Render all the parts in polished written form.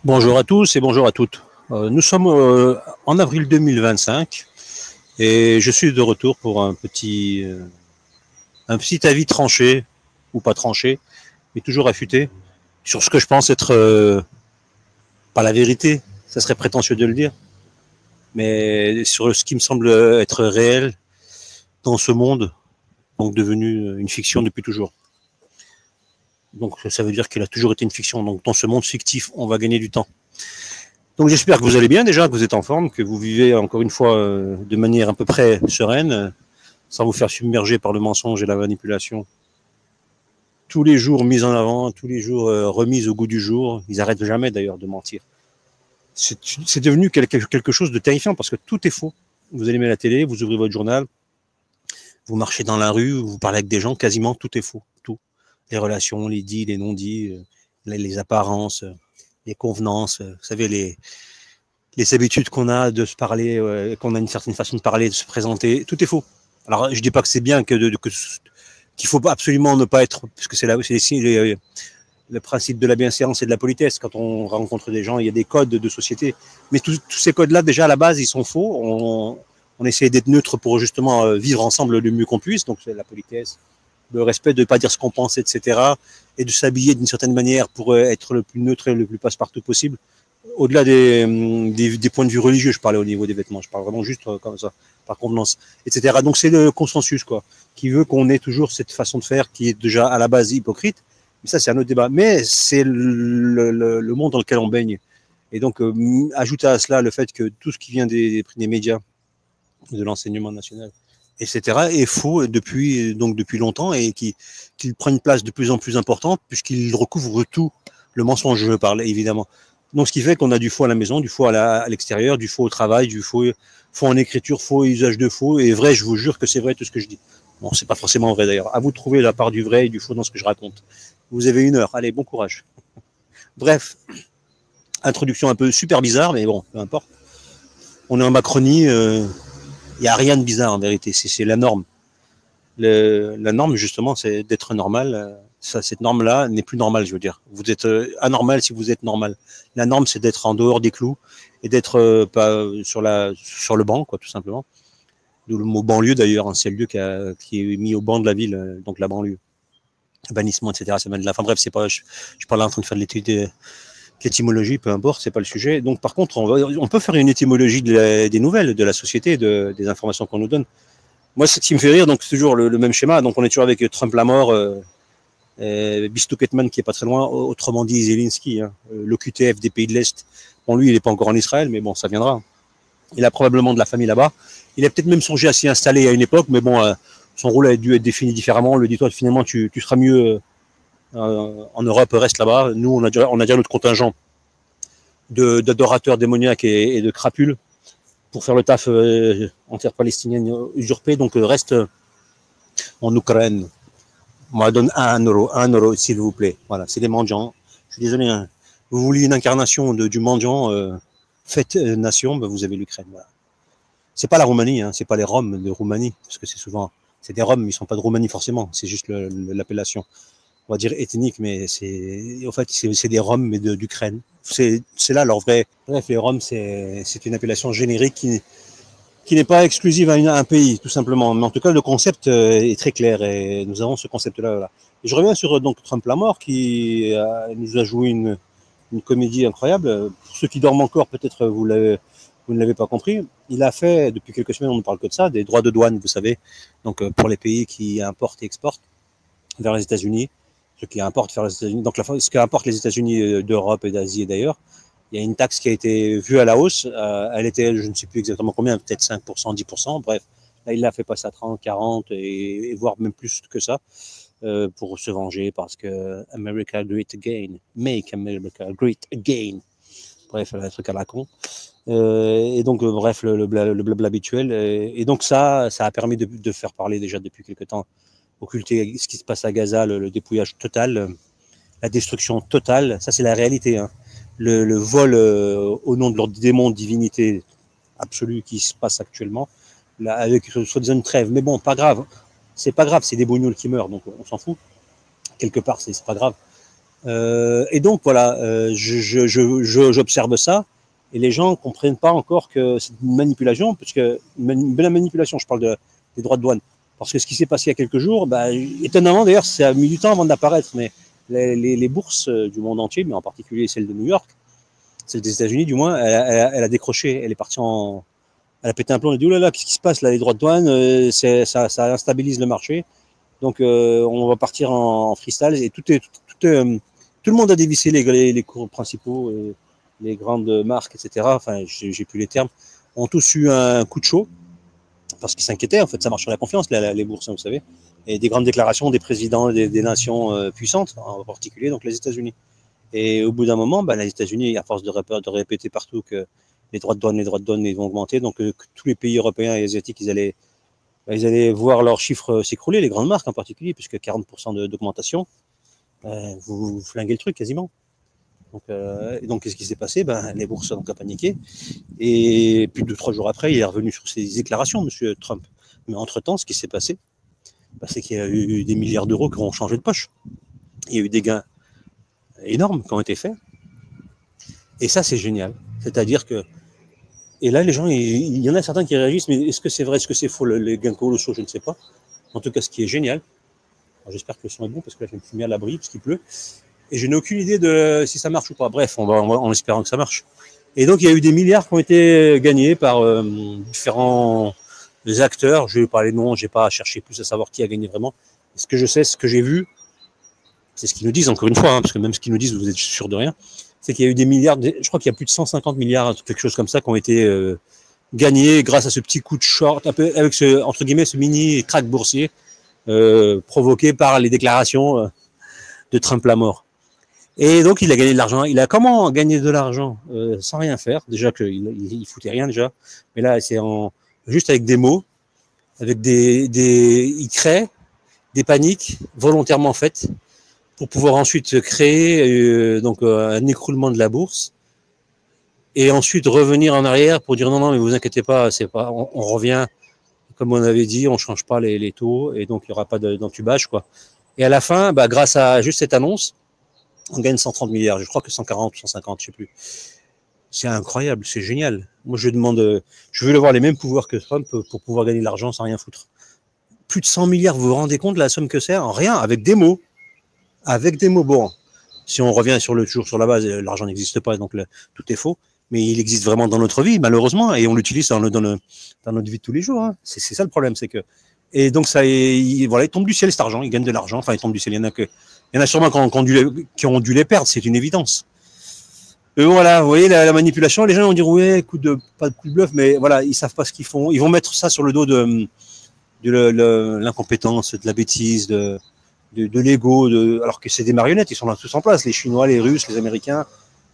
Bonjour à tous et bonjour à toutes. Nous sommes en avril 2025 et je suis de retour pour un petit avis tranché, ou pas tranché, mais toujours affûté, sur ce que je pense être pas la vérité, ça serait prétentieux de le dire, mais sur ce qui me semble être réel dans ce monde, donc devenu une fiction depuis toujours. Donc ça veut dire qu'il a toujours été une fiction. Donc dans ce monde fictif, on va gagner du temps. Donc j'espère que vous allez bien déjà, que vous êtes en forme, que vous vivez encore une fois de manière à peu près sereine, sans vous faire submerger par le mensonge et la manipulation. Tous les jours mis en avant, tous les jours remis au goût du jour. Ils n'arrêtent jamais d'ailleurs de mentir. C'est devenu quelque chose de terrifiant parce que tout est faux. Vous allumez la télé, vous ouvrez votre journal, vous marchez dans la rue, vous parlez avec des gens, quasiment tout est faux. Tout. Les relations, les dits, les non-dits, les apparences, les convenances, vous savez, les habitudes qu'on a de se parler, qu'on a une certaine façon de parler, de se présenter, tout est faux. Alors, je dis pas que c'est bien qu'il faut absolument ne pas être, parce que c'est le principe de la bienséance et de la politesse. Quand on rencontre des gens, il y a des codes de société. Mais tous ces codes-là, déjà, à la base, ils sont faux. On essaie d'être neutre pour justement vivre ensemble le mieux qu'on puisse. Donc, c'est la politesse, le respect de ne pas dire ce qu'on pense, etc. Et de s'habiller d'une certaine manière pour être le plus neutre et le plus passe-partout possible. Au-delà des points de vue religieux, je parlais au niveau des vêtements. Je parle vraiment juste comme ça, par convenance, etc. Donc, c'est le consensus, quoi, qui veut qu'on ait toujours cette façon de faire qui est déjà à la base hypocrite. Mais ça, c'est un autre débat. Mais c'est le monde dans lequel on baigne. Et donc, ajouter à cela le fait que tout ce qui vient des médias, de l'enseignement national, etc., est faux depuis longtemps et qui prend une place de plus en plus importante puisqu'il recouvre tout. Le mensonge, je parle, évidemment. Donc, ce qui fait qu'on a du faux à la maison, du faux à l'extérieur, du faux au travail, du faux en écriture, faux usage de faux. Et vrai, je vous jure que c'est vrai tout ce que je dis. Bon, c'est pas forcément vrai d'ailleurs. À vous de trouver la part du vrai et du faux dans ce que je raconte. Vous avez 1 heure. Allez, bon courage. Bref, introduction un peu super bizarre, mais bon, peu importe. On est en Macronie. Il n'y a rien de bizarre en vérité. C'est la norme. La norme, justement, c'est d'être normal. Cette norme-là n'est plus normale, je veux dire. Vous êtes anormal si vous êtes normal. La norme, c'est d'être en dehors des clous et d'être pas sur le banc, quoi, tout simplement. D'où le mot banlieue, d'ailleurs, hein, c'est le lieu qui est mis au banc de la ville, donc la banlieue. Bannissement, etc. Ça mène de la. Enfin bref, c'est pas. Je suis pas là en train de faire de l'étude l'étymologie, peu importe, c'est pas le sujet. Donc par contre, on peut faire une étymologie des nouvelles, de la société, des informations qu'on nous donne. Moi, ce qui me fait rire, donc c'est toujours le même schéma. Donc on est toujours avec Trump la mort, Bistou Ketman qui est pas très loin, autrement dit Zelensky, hein, l'OQTF des pays de l'Est. Bon, lui, il n'est pas encore en Israël, mais bon, ça viendra. Il a probablement de la famille là-bas. Il a peut-être même songé à s'y installer à une époque, mais bon, son rôle a dû être défini différemment. On lui dit, toi, finalement, tu seras mieux en Europe, reste là-bas. Nous, on a déjà notre contingent d'adorateurs démoniaques et de crapules pour faire le taf en terre palestinienne usurpée. Donc, reste en Ukraine. Moi, donne 1 euro, s'il vous plaît. Voilà, c'est des mendiants. Je suis désolé, hein. Vous vouliez une incarnation du mendiant, faites nation, ben vous avez l'Ukraine. Voilà. C'est pas la Roumanie, hein, c'est pas les Roms de Roumanie, parce que c'est des Roms, ils sont pas de Roumanie forcément, c'est juste l'appellation, on va dire ethnique, mais en fait, c'est des Roms, mais d'Ukraine. C'est là leur vrai. Bref, les Roms, c'est une appellation générique qui n'est pas exclusive à un pays, tout simplement. Mais en tout cas, le concept est très clair et nous avons ce concept-là. Là. Et je reviens sur donc Trump la mort qui nous a joué une comédie incroyable. Pour ceux qui dorment encore, peut-être vous ne l'avez pas compris. Il a fait, depuis quelques semaines, on ne parle que de ça, des droits de douane, vous savez, donc pour les pays qui importent et exportent vers les États-Unis, ceux qui importent vers les États-Unis. Donc ce qu'importent les États-Unis d'Europe et d'Asie d'ailleurs, il y a une taxe qui a été vue à la hausse. Elle était, je ne sais plus exactement combien, peut-être 5%, 10%, bref. Là, il l'a fait passer à 30, 40 et voire même plus que ça pour se venger parce que America Great Again, Make America Great Again. Bref, un truc à la con. Et donc, bref, le blabla habituel. Et donc, ça a permis de faire parler déjà depuis quelques temps, occulter ce qui se passe à Gaza, le dépouillage total, la destruction totale. Ça, c'est la réalité. Hein. Le vol au nom de leur démon de divinité absolue qui se passe actuellement, là, avec soi-disant une trêve. Mais bon, pas grave. C'est pas grave, c'est des bougnoules qui meurent, donc on s'en fout. Quelque part, c'est pas grave. Et donc voilà, j'observe ça, et les gens ne comprennent pas encore que c'est une manipulation, parce que la manipulation, je parle des droits de douane, parce que ce qui s'est passé il y a quelques jours, bah, étonnamment d'ailleurs, ça a mis du temps avant d'apparaître, mais les bourses du monde entier, mais en particulier celle de New York, celle des États-Unis du moins, elle a décroché, elle est partie en... Elle a pété un plomb, elle a dit, oh là là, qu'est-ce qui se passe là, les droits de douane, ça instabilise le marché, donc on va partir en freestyle, et tout le monde a dévissé les cours principaux, les grandes marques, etc. Enfin, j'ai plus les termes, ont tous eu un coup de chaud, parce qu'ils s'inquiétaient, en fait, ça marche sur la confiance, les bourses, hein, vous savez, et des grandes déclarations des présidents des nations puissantes, en particulier donc les États-Unis. Et au bout d'un moment, bah, les États-Unis, à force de répéter partout que les droits de douane, ils vont augmenter, donc que tous les pays européens et asiatiques, ils allaient voir leurs chiffres s'écrouler, les grandes marques en particulier, puisque 40% d'augmentation, vous flinguez le truc quasiment. Donc qu'est-ce qui s'est passé? Les bourses ont paniqué. Et puis 2-3 jours après, il est revenu sur ses déclarations, M. Trump. Mais entre-temps, ce qui s'est passé, c'est qu'il y a eu des milliards d'euros qui ont changé de poche. Il y a eu des gains énormes qui ont été faits. Et ça, c'est génial. C'est-à-dire que... Et là, les gens, il y en a certains qui réagissent, mais est-ce que c'est vrai, est-ce que c'est faux, les gains colossaux, je ne sais pas. En tout cas, ce qui est génial, j'espère que le son est bon, parce que là, je me suis mis à l'abri, parce qu'il pleut. Et je n'ai aucune idée de si ça marche ou pas. Bref, on va en espérant que ça marche. Et donc, il y a eu des milliards qui ont été gagnés par différents acteurs. Je ne vais pas les noms, je n'ai pas cherché plus à savoir qui a gagné vraiment. Ce que je sais, ce que j'ai vu, c'est ce qu'ils nous disent, encore une fois, hein, parce que même ce qu'ils nous disent, vous êtes sûr de rien, c'est qu'il y a eu des milliards, je crois qu'il y a plus de 150 milliards, quelque chose comme ça, qui ont été gagnés grâce à ce petit coup de short, un peu avec ce, entre guillemets, ce mini crack boursier provoqué par les déclarations de Trump la mort. Et donc, il a gagné de l'argent. Il a comment gagner de l'argent sans rien faire? Déjà qu'il foutait rien déjà. Mais là, c'est juste avec des mots, avec il crée des paniques volontairement faites pour pouvoir ensuite créer un écroulement de la bourse et ensuite revenir en arrière pour dire non, mais vous inquiétez pas, on revient comme on avait dit, on change pas les taux et donc il n'y aura pas d'entubage, quoi. Et à la fin, grâce à juste cette annonce, on gagne 130 milliards, je crois que 140 ou 150, je sais plus. C'est incroyable, c'est génial. Moi, je veux avoir les mêmes pouvoirs que Trump pour pouvoir gagner de l'argent sans rien foutre. Plus de 100 milliards, vous vous rendez compte de la somme que c'est? En rien, avec des mots. Avec des mots. Bon, si on revient toujours sur la base, l'argent n'existe pas, donc tout est faux. Mais il existe vraiment dans notre vie, malheureusement, et on l'utilise dans notre vie de tous les jours. Hein. C'est ça le problème, c'est que... Et donc, il tombe du ciel cet argent, il gagne de l'argent, enfin, il tombe du ciel, il y en a sûrement qui ont dû les perdre, c'est une évidence. Et voilà, vous voyez, la manipulation, les gens vont dire, ouais, pas de coup de bluff, mais voilà, ils savent pas ce qu'ils font. Ils vont mettre ça sur le dos de l'incompétence, de la bêtise, de l'ego, alors que c'est des marionnettes, ils sont là tous en place, les Chinois, les Russes, les Américains,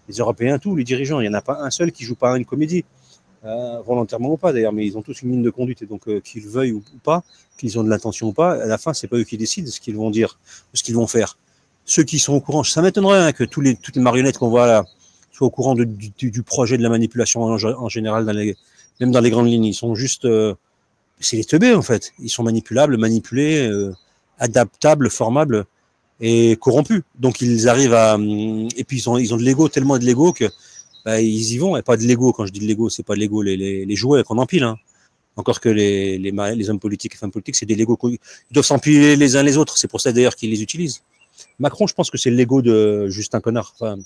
les Européens, tous les dirigeants. Il n'y en a pas un seul qui joue pas une comédie, volontairement ou pas d'ailleurs, mais ils ont tous une ligne de conduite, et donc qu'ils veuillent ou pas, qu'ils ont de l'intention ou pas, à la fin, c'est pas eux qui décident de ce qu'ils vont dire, de ce qu'ils vont faire. Ceux qui sont au courant, ça m'étonnerait que toutes les marionnettes qu'on voit là soient au courant du projet de la manipulation en général, même dans les grandes lignes. Ils sont juste... c'est les teubés, en fait. Ils sont manipulables, manipulés, adaptables, formables et corrompus. Donc, ils arrivent à... Et puis, ils ont de l'ego, tellement de l'ego que ils y vont. Et pas de l'ego, quand je dis de l'ego, c'est pas de l'ego, les jouets qu'on empile. Hein. Encore que les hommes politiques et femmes politiques, c'est des Legos. Ils doivent s'empiler les uns les autres. C'est pour ça, d'ailleurs, qu'ils les utilisent. Macron, je pense que c'est le Lego de Justin Connard. Enfin,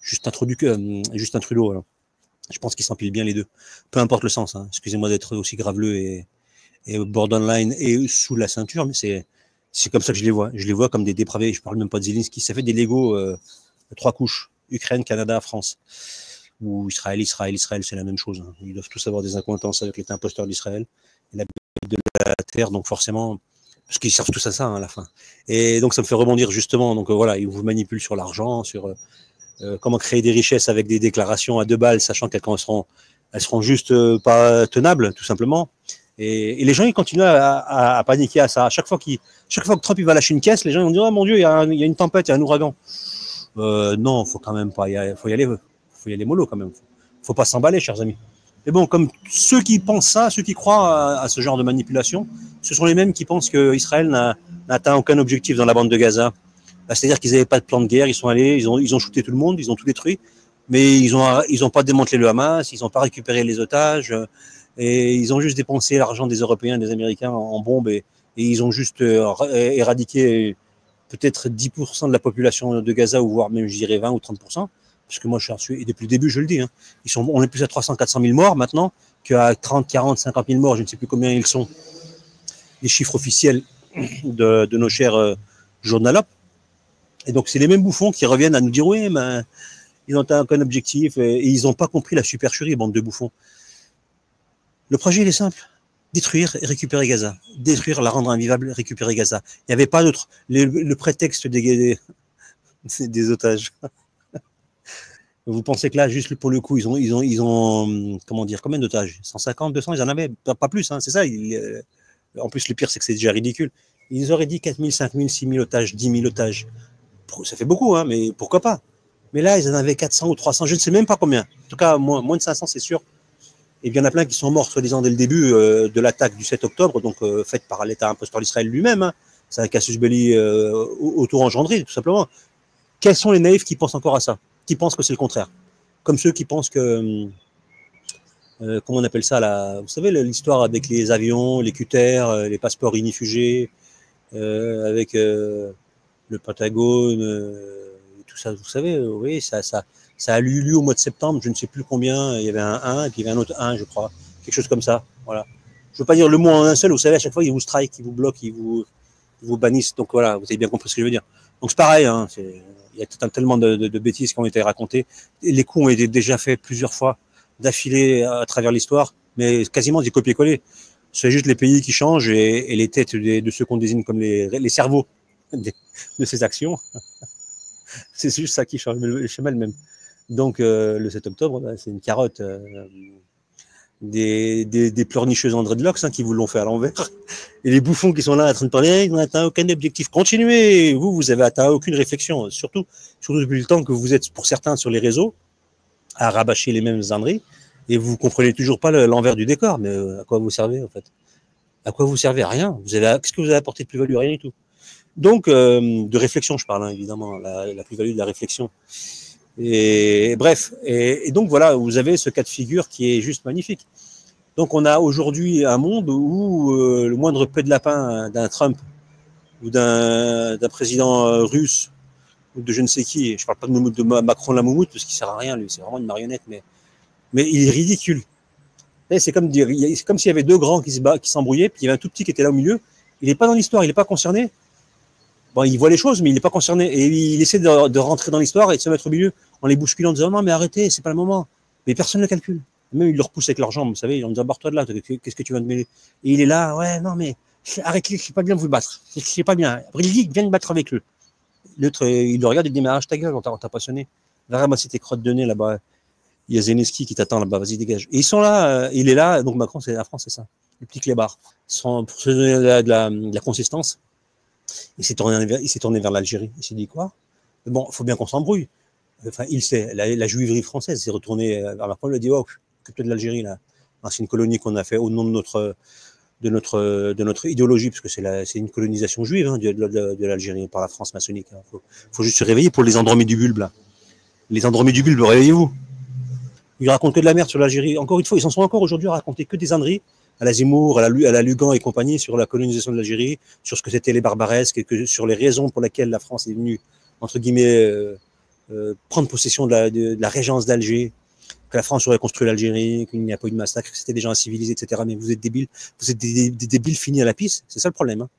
Justin Trudeau. Alors. Je pense qu'ils s'empilent bien les deux. Peu importe le sens. Hein. Excusez-moi d'être aussi graveleux et borderline et sous la ceinture, mais c'est comme ça que je les vois. Je les vois comme des dépravés. Je parle même pas de Zelensky. Ça fait des Lego 3 couches. Ukraine, Canada, France. Ou Israël, c'est la même chose. Hein. Ils doivent tous avoir des accointances avec l'État imposteur d'Israël et la bête de la terre. Donc forcément, parce qu'ils servent tous à ça hein, à la fin. Et donc ça me fait rebondir justement. Donc voilà, ils vous manipulent sur l'argent, sur comment créer des richesses avec des déclarations à 2 balles, sachant qu'elles seront juste pas tenables, tout simplement. Et les gens, ils continuent à paniquer à ça. Chaque fois que Trump il va lâcher une caisse, les gens vont dire oh mon Dieu, il y a une tempête, il y a un ouragan. Non, faut quand même pas. Faut y aller mollo quand même. Faut pas s'emballer, chers amis. Mais bon, comme ceux qui pensent ça, ceux qui croient à ce genre de manipulation, ce sont les mêmes qui pensent qu'Israël n'a atteint aucun objectif dans la bande de Gaza, C'est-à-dire qu'ils n'avaient pas de plan de guerre, ils sont allés, ils ont shooté tout le monde, ils ont tout détruit, mais ils ont pas démantelé le Hamas, ils n'ont pas récupéré les otages, et ils ont juste dépensé l'argent des Européens, des Américains en bombes, et ils ont juste éradiqué peut-être 10% de la population de Gaza, ou voire même, je dirais 20 ou 30%, parce que moi, je suis, et depuis le début, je le dis, hein, on est plus à 300, 400 000 morts maintenant, qu'à 30, 40, 50 000 morts, je ne sais plus combien ils sont, les chiffres officiels de nos chers journalopes. Et donc, c'est les mêmes bouffons qui reviennent à nous dire, oui, mais ils n'ont aucun objectif, et ils n'ont pas compris la supercherie, bande de bouffons. Le projet, il est simple. Détruire et récupérer Gaza. Détruire, la rendre invivable, récupérer Gaza. Il n'y avait pas d'autre. Le prétexte des otages. Vous pensez que là, juste pour le coup, ils ont comment dire, combien d'otages? 150, 200, ils en avaient, pas plus, hein, c'est ça. En plus, le pire, c'est que c'est déjà ridicule. Ils auraient dit 4 000, 5 000, 6 000 otages, 10 000 otages. Ça fait beaucoup, hein, mais pourquoi pas? Mais là, ils en avaient 400 ou 300, je ne sais même pas combien. En tout cas, moins de 500, c'est sûr. Et bien, il y en a plein qui sont morts, soi-disant, dès le début de l'attaque du 7 octobre, donc faite par l'État imposteur d'Israël lui-même. Hein. C'est un casus belli auto-engendré, tout simplement. Quels sont les naïfs qui pensent encore à ça? Qui pensent que c'est le contraire? Comme ceux qui pensent que, comment on appelle ça, là, vous savez, l'histoire avec les avions, les cutters, les passeports inifugés, avec le Pentagone, tout ça, vous savez, oui, ça a eu lieu au mois de septembre, je ne sais plus combien, il y avait un 1, et puis il y avait un autre 1, je crois, quelque chose comme ça, voilà. Je ne veux pas dire le mot en un seul, vous savez, à chaque fois, ils vous strike, ils vous bloquent, ils vous bannissent, donc voilà, vous avez bien compris ce que je veux dire. Donc c'est pareil, hein, il y a tellement de bêtises qui ont été racontées, et les coups ont été déjà faits plusieurs fois, d'affilée à travers l'histoire, mais quasiment des copier-coller. C'est juste les pays qui changent et les têtes de ceux qu'on désigne comme les cerveaux de ces actions. C'est juste ça qui change, mais le schéma est le même. Donc le 7 octobre, bah, c'est une carotte des pleurnicheuses en dreadlocks hein, qui vous l'ont fait à l'envers. Et les bouffons qui sont là en train de parler, ils n'ont atteint aucun objectif. Continuez, vous avez atteint aucune réflexion. Surtout depuis le temps que vous êtes, pour certains, sur les réseaux, à rabâcher les mêmes âneries, et vous comprenez toujours pas l'envers du décor. Mais à quoi vous servez, en fait? À quoi vous servez? Rien. Qu'est-ce que vous avez apporté de plus-value? Rien du tout. Donc, de réflexion, je parle, hein, évidemment, la plus-value de la réflexion. Et bref, et donc voilà, vous avez ce cas de figure qui est juste magnifique. Donc on a aujourd'hui un monde où le moindre peu de lapin d'un Trump ou d'un président russe ou de je ne sais qui, je ne parle pas de Macron la moumoute parce qu'il ne sert à rien, lui, c'est vraiment une marionnette, mais il est ridicule. C'est comme dire, c'est comme s'il y avait deux grands qui s'embrouillaient, puis il y avait un tout petit qui était là au milieu. Il n'est pas dans l'histoire, il n'est pas concerné. Bon, il voit les choses, mais il n'est pas concerné. Et il essaie de rentrer dans l'histoire et de se mettre au milieu en les bousculant, en disant non, mais arrêtez, c'est pas le moment. Mais personne ne le calcule. Même il le repousse avec leurs jambes, vous savez, en disant barre-toi de là, qu'est-ce que tu vas te mêler? Et il est là, ouais, non, mais arrêtez, c'est pas bien de vous battre. C'est pas bien. Après, il dit, viens te battre avec eux. L'autre, il le regarde et il dit, mais arrache ta gueule, on t'a passionné. Va ramasser tes crottes de nez là-bas. Il y a Zelensky qui t'attend là-bas, vas-y, dégage. Et ils sont là, il est là, donc Macron, c'est la France, c'est ça. Le petit clébard. Pour se donner de la consistance. Il s'est tourné vers l'Algérie. Il s'est dit quoi? Bon, il faut bien qu'on s'embrouille. Enfin, il sait, la juiverie française s'est retournée vers Macron, il a dit, oh, occupe-toi de l'Algérie, là. C'est une colonie qu'on a fait au nom de notre idéologie, parce que c'est une colonisation juive hein, de l'Algérie par la France maçonnique. Il faut juste se réveiller pour les Andromédes du bulbe, là. Les Andromédes du bulbe, réveillez-vous. Ils racontent que de la merde sur l'Algérie. Encore une fois, ils s'en sont encore aujourd'hui à raconter que des âneries à la Zemmour, à la Lugan et compagnie sur la colonisation de l'Algérie, sur ce que c'était les barbaresques, et sur les raisons pour lesquelles la France est venue, entre guillemets, prendre possession de la régence d'Alger, que la France aurait construit l'Algérie, qu'il n'y a pas eu de massacre, que c'était des gens incivilisés, etc. Mais vous êtes débiles, vous êtes des débiles finis à la pisse. C'est ça le problème. Hein.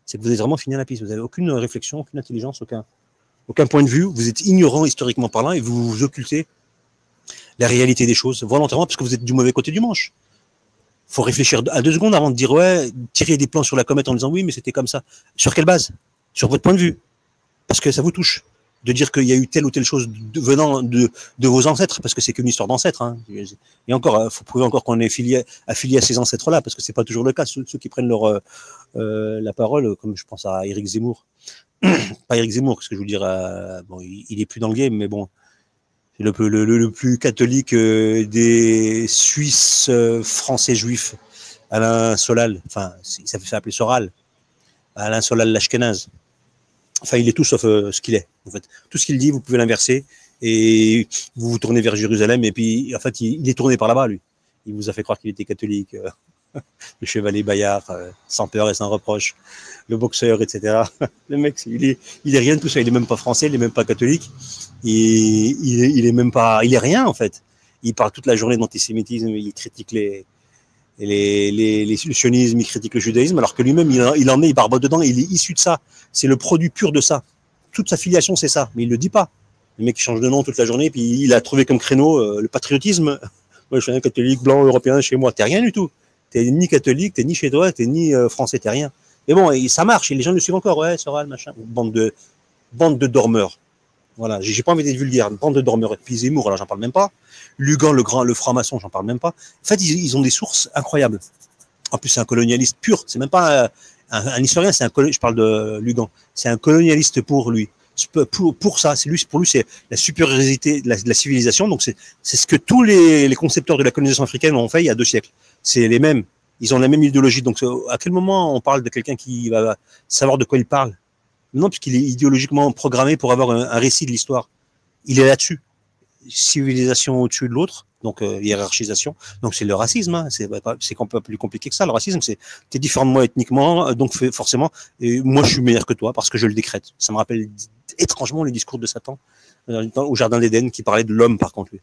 C'est que vous êtes vraiment finis à la pisse. Vous n'avez aucune réflexion, aucune intelligence, aucun point de vue. Vous êtes ignorant historiquement parlant et vous occultez la réalité des choses volontairement parce que vous êtes du mauvais côté du manche. Faut réfléchir à 2 secondes avant de dire ouais, tirer des plans sur la comète en disant oui, mais c'était comme ça. Sur quelle base? Sur votre point de vue. Parce que ça vous touche. De dire qu'il y a eu telle ou telle chose venant de vos ancêtres, parce que c'est qu'une histoire d'ancêtres. Hein. Et encore, il faut prouver encore qu'on est affilié à ces ancêtres-là, parce que c'est pas toujours le cas. Ceux qui prennent la parole, comme je pense à Éric Zemmour. Pas Éric Zemmour, parce que je veux dire, bon, il est plus dans le game, mais bon, c'est le plus catholique des Suisses français juifs, Alain Solal, enfin, ça fait appeler Soral, Alain Solal l'Ashkenaz. Enfin, il est tout sauf ce qu'il est. En fait, tout ce qu'il dit, vous pouvez l'inverser et vous vous tournez vers Jérusalem. Et puis, en fait, il est tourné par là-bas, lui. Il vous a fait croire qu'il était catholique. Le chevalier Bayard, sans peur et sans reproche, le boxeur, etc. Le mec, il est rien de tout ça. Il est même pas français, il est même pas catholique. Il est même pas, il est rien en fait. Il parle toute la journée d'antisémitisme, il critique le sionisme, il critique le judaïsme, alors que lui-même, il barbote dedans, il est issu de ça. C'est le produit pur de ça. Toute sa filiation, c'est ça, mais il le dit pas. Le mec, il change de nom toute la journée, puis il a trouvé comme créneau le patriotisme. Moi, je suis un catholique blanc européen chez moi. T'es rien du tout. T'es ni catholique, t'es ni chez toi, t'es ni français, t'es rien. Mais bon, et ça marche, et les gens le suivent encore. Ouais, Soral, machin. Bande de dormeurs. Voilà, j'ai pas envie d'être vulgaire. Une bande de dormeurs. Et puis Zemmour, alors j'en parle même pas. Lugan, le franc-maçon, j'en parle même pas. En fait, ils ont des sources incroyables. En plus, c'est un colonialiste pur. C'est même pas un historien, je parle de Lugan. C'est un colonialiste pour lui. Pour ça, pour lui, c'est la supériorité de la civilisation. Donc, c'est ce que tous les concepteurs de la colonisation africaine ont fait il y a 2 siècles. C'est les mêmes. Ils ont la même idéologie. Donc, à quel moment on parle de quelqu'un qui va savoir de quoi il parle? Non, puisqu'il est idéologiquement programmé pour avoir un récit de l'histoire. Il est là-dessus. Civilisation au-dessus de l'autre, donc hiérarchisation. Donc c'est le racisme, hein. C'est un peu plus compliqué que ça. Le racisme, c'est t'es différent de moi ethniquement, donc forcément, et moi je suis meilleur que toi parce que je le décrète. Ça me rappelle étrangement le discours de Satan au Jardin d'Éden qui parlait de l'homme par contre lui.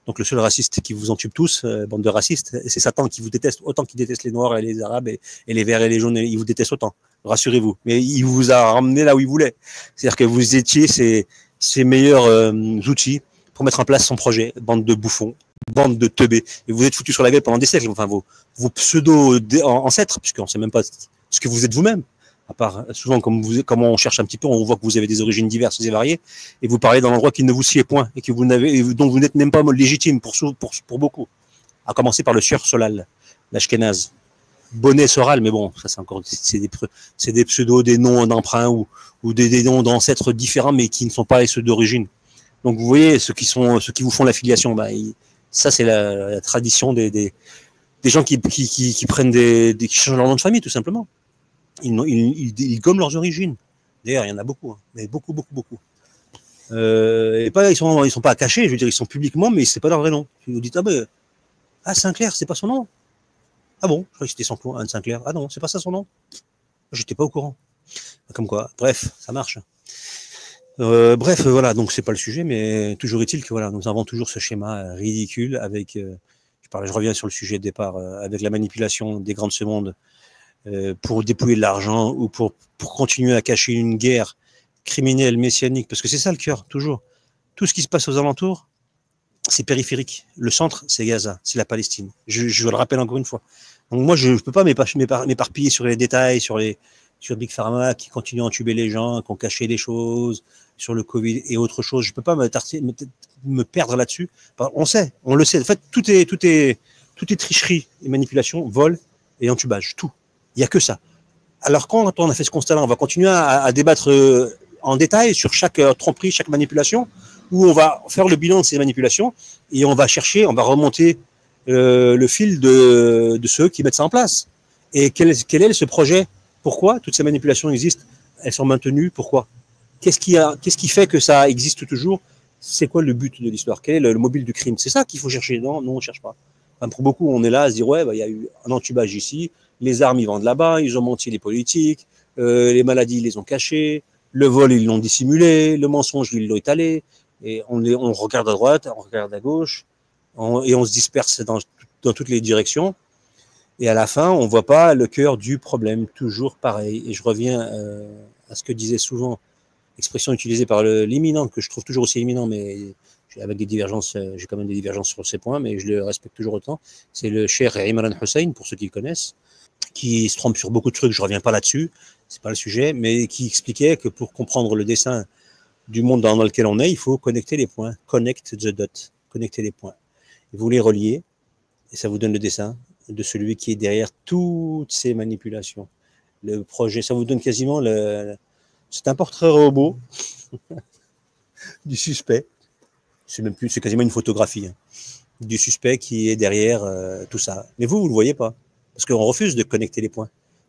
Donc le seul raciste qui vous entube tous, bande de racistes, c'est Satan qui vous déteste autant qu'il déteste les Noirs et les Arabes et les Verts et les Jaunes, il vous déteste autant. Rassurez-vous. Mais il vous a ramené là où il voulait. C'est-à-dire que vous étiez ses meilleurs outils pour mettre en place son projet. Bande de bouffons, bande de teubés. Et vous êtes foutus sur la gueule pendant des siècles. Enfin, vos pseudo-ancêtres, puisqu'on ne sait même pas ce que vous êtes vous-même. À part, souvent, comme on cherche un petit peu, on voit que vous avez des origines diverses et variées, et vous parlez d'un endroit qui ne vous sied point, et que dont vous n'êtes même pas légitime pour beaucoup. À commencer par le Sieur Solal, l'Ashkenaz. Bonnet Soral, mais bon, ça c'est encore, c'est des pseudos, des noms d'emprunt ou des noms d'ancêtres différents, mais qui ne sont pas ceux d'origine. Donc vous voyez, ceux qui vous font l'affiliation, ça c'est la tradition des gens qui prennent qui changent leur nom de famille, tout simplement. Ils gomment leurs origines. D'ailleurs, il y en a beaucoup, hein, mais beaucoup. Et pas, ils sont pas cachés, je veux dire, ils sont publiquement, mais c'est pas leur vrai nom. Vous dites, Sinclair, c'est pas son nom. Ah bon, je croyais que c'était son nom, Anne Sinclair. Ah non, c'est pas ça son nom. J'étais pas au courant. Comme quoi, bref, ça marche. Voilà, donc c'est pas le sujet, mais toujours est-il que voilà, nous avons toujours ce schéma ridicule avec, je reviens sur le sujet de départ, avec la manipulation des grands de ce monde pour dépouiller de l'argent ou pour continuer à cacher une guerre criminelle, messianique, parce que c'est ça le cœur, toujours. Tout ce qui se passe aux alentours, c'est périphérique. Le centre, c'est Gaza, c'est la Palestine. Je le rappelle encore une fois. Donc moi, je ne peux pas m'éparpiller sur les détails, sur Big Pharma qui continue à entuber les gens, qui ont caché des choses, sur le Covid et autre chose. Je ne peux pas me perdre là-dessus. On le sait. En fait, tout est tricherie et manipulation, vol et entubage, tout. Il n'y a que ça. Alors quand on a fait ce constat-là, on va continuer à débattre en détail sur chaque tromperie, chaque manipulation, où on va faire le bilan de ces manipulations et on va remonter le fil de ceux qui mettent ça en place. Et quel est ce projet? Pourquoi toutes ces manipulations existent? Elles sont maintenues? Pourquoi? Qu'est-ce qui fait que ça existe toujours? C'est quoi le but de l'histoire? Quel est le mobile du crime? C'est ça qu'il faut chercher. Non, on ne cherche pas. Enfin, pour beaucoup, on est là à se dire, il y a eu un entubage ici, les armes, ils vendent là-bas, ils ont menti les politiques, les maladies, ils les ont cachées, le vol, ils l'ont dissimulé, le mensonge, ils l'ont étalé, et on regarde à droite, on regarde à gauche, et on se disperse dans toutes les directions, et à la fin, on ne voit pas le cœur du problème, toujours pareil. Et je reviens à ce que disait souvent, l'expression utilisée par l'imminent, que je trouve toujours aussi imminent, mais avec des divergences, j'ai quand même des divergences sur ces points, mais je le respecte toujours autant. C'est le Cheikh Imran Hussein, pour ceux qui le connaissent, qui se trompe sur beaucoup de trucs, je ne reviens pas là-dessus, c'est pas le sujet, mais qui expliquait que pour comprendre le dessin du monde dans lequel on est, il faut connecter les points, connect the dot, connecter les points. Et vous les reliez, et ça vous donne le dessin de celui qui est derrière toutes ces manipulations. Le projet, ça vous donne quasiment c'est un portrait robot du suspect. C'est quasiment une photographie du suspect qui est derrière tout ça. Mais vous ne le voyez pas. Parce qu'on refuse de connecter les points.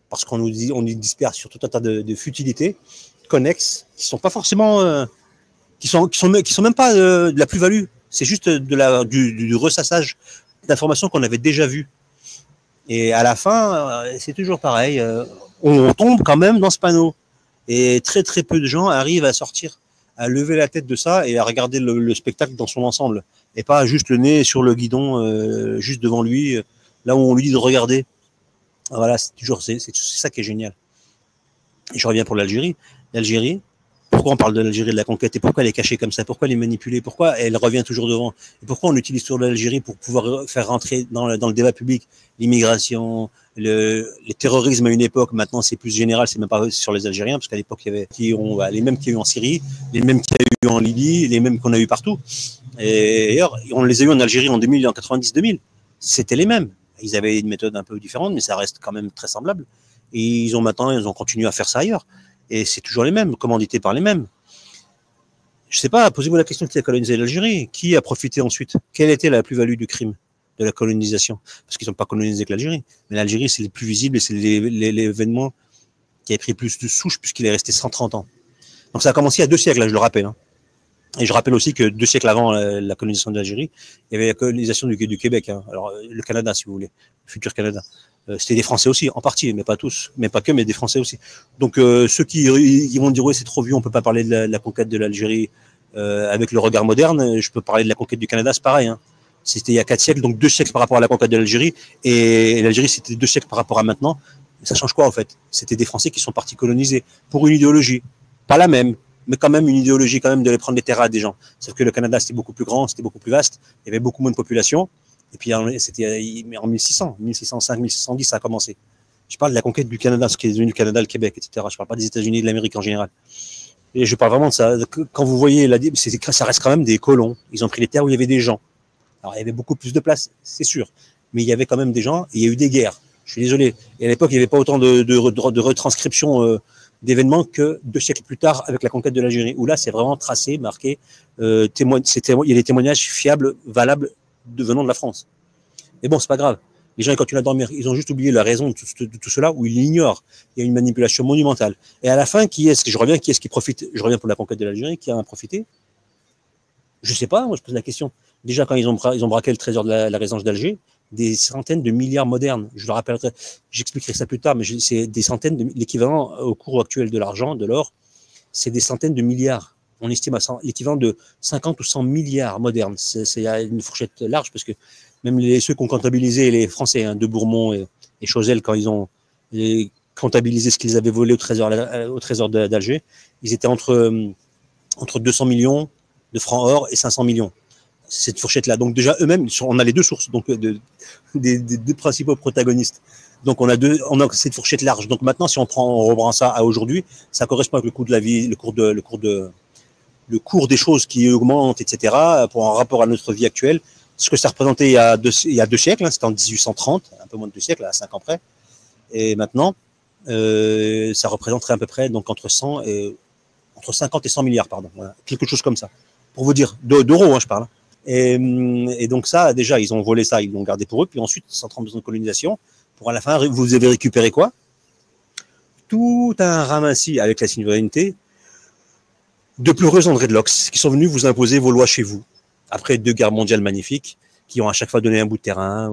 Parce qu'on nous disperse sur tout un tas de futilités, connexes, qui sont pas forcément, qui sont même pas de la plus-value. C'est juste du ressassage d'informations qu'on avait déjà vues. Et à la fin, c'est toujours pareil. On tombe quand même dans ce panneau. Et très très peu de gens arrivent à sortir, à lever la tête de ça et à regarder le spectacle dans son ensemble. Et pas juste le nez sur le guidon, juste devant lui, là où on lui dit de regarder. Voilà, c'est ça qui est génial. Et je reviens pour l'Algérie. L'Algérie, pourquoi on parle de l'Algérie, de la conquête, et pourquoi elle est cachée comme ça, pourquoi elle est manipulée, pourquoi elle revient toujours devant, et pourquoi on utilise toujours l'Algérie pour pouvoir faire rentrer dans le débat public l'immigration, le terrorisme à une époque. Maintenant c'est plus général, c'est même pas sur les Algériens, parce qu'à l'époque il y avait les mêmes qu'il y a eu en Syrie, les mêmes qu'il y a eu en Libye, les mêmes qu'on a eu partout. Et d'ailleurs on les a eu en Algérie en 2000, en 90-2000, c'était les mêmes. Ils avaient une méthode un peu différente, mais ça reste quand même très semblable. Et ils ont continué à faire ça ailleurs. Et c'est toujours les mêmes, commandités par les mêmes. Je sais pas, posez-vous la question qui a colonisé l'Algérie. Qui a profité ensuite? Quelle était la plus-value du crime de la colonisation? Parce qu'ils n'ont pas colonisé que l'Algérie. Mais l'Algérie, c'est le plus visible et c'est l'événement qui a pris plus de souches puisqu'il est resté 130 ans. Donc ça a commencé il y a 2 siècles, là, je le rappelle. Hein. Et je rappelle aussi que 2 siècles avant la colonisation de l'Algérie, il y avait la colonisation du Québec. Hein. Alors, le Canada, si vous voulez, le futur Canada. C'était des Français aussi, en partie, mais pas tous, mais pas que, mais des Français aussi. Donc ceux qui vont dire oui c'est trop vieux, on peut pas parler de la conquête de l'Algérie avec le regard moderne. Je peux parler de la conquête du Canada, c'est pareil. Hein. C'était il y a 4 siècles, donc 2 siècles par rapport à la conquête de l'Algérie, et l'Algérie c'était 2 siècles par rapport à maintenant. Ça change quoi en fait? C'était des Français qui sont partis coloniser pour une idéologie, pas la même, mais quand même une idéologie quand même de les prendre les terres à des gens. Sauf que le Canada c'était beaucoup plus grand, c'était beaucoup plus vaste, il y avait beaucoup moins de population. Et puis c'était en 1600, 1605, 1610 ça a commencé. Je parle de la conquête du Canada, ce qui est devenu le Canada, le Québec, etc. Je parle pas des États-Unis et de l'Amérique en général. Et je parle vraiment de ça. Quand vous voyez, ça reste quand même des colons. Ils ont pris les terres où il y avait des gens. Alors il y avait beaucoup plus de place, c'est sûr. Mais il y avait quand même des gens et il y a eu des guerres. Je suis désolé. Et à l'époque, il n'y avait pas autant de retranscriptions d'événements que 2 siècles plus tard avec la conquête de l'Algérie, où là c'est vraiment tracé, marqué. Il y a des témoignages fiables, valables, venant de la France. Mais bon, c'est pas grave. Les gens, ils continuent à dormir. Ils ont juste oublié la raison de tout cela, où ils l'ignorent. Il y a une manipulation monumentale. Et à la fin, qui est-ce qui profite? Je reviens pour la conquête de l'Algérie. Qui en a profité? Je sais pas. Moi, je pose la question. Déjà, quand ils ont braqué le trésor de la résidence d'Alger, des centaines de milliards modernes. Je le rappellerai. J'expliquerai ça plus tard, mais c'est des centaines de l'équivalent au cours actuel de l'argent, de l'or. C'est des centaines de milliards. On estime à l'équivalent de 50 ou 100 milliards modernes. C'est une fourchette large parce que même ceux qui ont comptabilisé, les Français, hein, de Bourmont et Chauzel, quand ils ont comptabilisé ce qu'ils avaient volé au trésor d'Alger, ils étaient entre 200 millions de francs or et 500 millions. Cette fourchette-là. Donc déjà, eux-mêmes, on a les 2 sources, donc des 2 principaux protagonistes. Donc on a cette fourchette large. Donc maintenant, si on reprend ça à aujourd'hui, ça correspond avec le coût de la vie, le cours des choses qui augmentent, etc., pour un rapport à notre vie actuelle. Ce que ça représentait il y a 2 siècles, hein, c'était en 1830, un peu moins de 2 siècles, à 5 ans près. Et maintenant, ça représenterait à peu près donc entre 50 et 100 milliards, pardon, voilà, quelque chose comme ça. Pour vous dire, d'euros, hein, je parle. Et donc ça, déjà, ils ont volé ça, ils l'ont gardé pour eux, puis ensuite, 132 ans de colonisation, pour à la fin, vous avez récupéré quoi? Tout un ramassis avec la souveraineté de pleureuses André de l'Ox qui sont venus vous imposer vos lois chez vous, après 2 guerres mondiales magnifiques, qui ont à chaque fois donné un bout de terrain,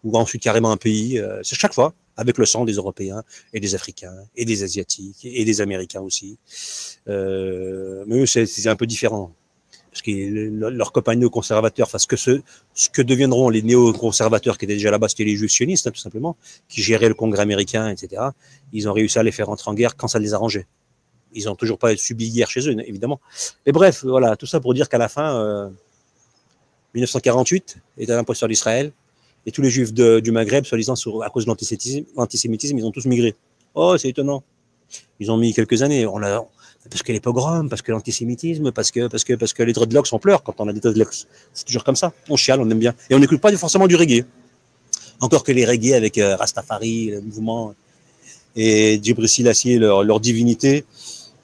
ou ensuite carrément un pays, c'est chaque fois, avec le sang des Européens, et des Africains, et des Asiatiques, et des Américains aussi. Mais eux, c'est un peu différent. Parce que leurs copains néoconservateurs, enfin, ce que deviendront les néoconservateurs qui étaient déjà là-bas, c'était les juifs sionistes, hein, tout simplement, qui géraient le Congrès américain, etc. Ils ont réussi à les faire entrer en guerre quand ça les arrangeait. Ils n'ont toujours pas subi guerre chez eux, évidemment. Mais bref, voilà, tout ça pour dire qu'à la fin, 1948 est un imposteur d'Israël, et tous les juifs du Maghreb, soi-disant, à cause de l'antisémitisme, ils ont tous migré. Oh, c'est étonnant. Ils ont mis quelques années. Parce que les pogroms, parce que l'antisémitisme, parce que les dreadlocks, on pleure quand on a des dreadlocks. C'est toujours comme ça. On chiale, on aime bien. Et on n'écoute pas forcément du reggae. Encore que les reggae avec Rastafari, le mouvement, et Djibril Selassie, leur divinité,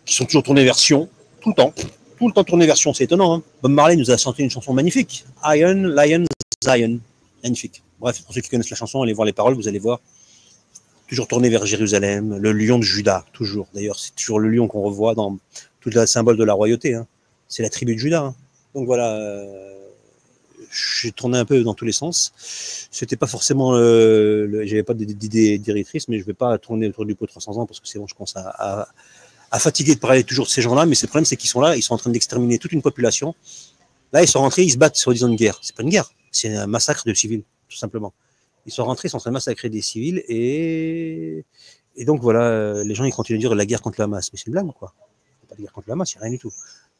qui sont toujours tournés vers Sion, tout le temps tournés vers Sion, c'est étonnant. Hein. Bob Marley nous a chanté une chanson magnifique, Iron, Lion, Zion, magnifique. Bref, pour ceux qui connaissent la chanson, allez voir les paroles, vous allez voir. toujours tourné vers Jérusalem, le lion de Juda, toujours. D'ailleurs, c'est toujours le lion qu'on revoit dans tout le symbole de la royauté. Hein. C'est la tribu de Juda. Hein. Donc voilà, j'ai tourné un peu dans tous les sens. C'était pas forcément, j'avais pas d'idée directrice, mais je vais pas tourner autour du pot 300 ans parce que c'est bon, je commence à fatiguer de parler toujours de ces gens-là. Mais le problème, c'est qu'ils sont là, ils sont en train d'exterminer toute une population. Là, ils sont rentrés, ils se battent soi-disant une guerre. C'est pas une guerre, c'est un massacre de civils, tout simplement. Ils sont rentrés, ils sont en train de massacrer des civils et donc voilà, les gens ils continuent de dire la guerre contre le Hamas, mais c'est une blague quoi. Il n'y a pas de guerre contre le Hamas, il n'y a rien du tout.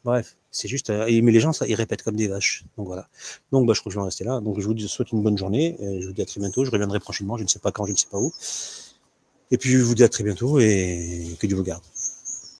Bref, c'est juste, mais les gens ça, ils répètent comme des vaches. Donc voilà. Donc bah, je crois que je vais en rester là. Donc je vous souhaite une bonne journée. Je vous dis à très bientôt. Je reviendrai prochainement. Je ne sais pas quand, je ne sais pas où. Et puis je vous dis à très bientôt et que Dieu vous garde.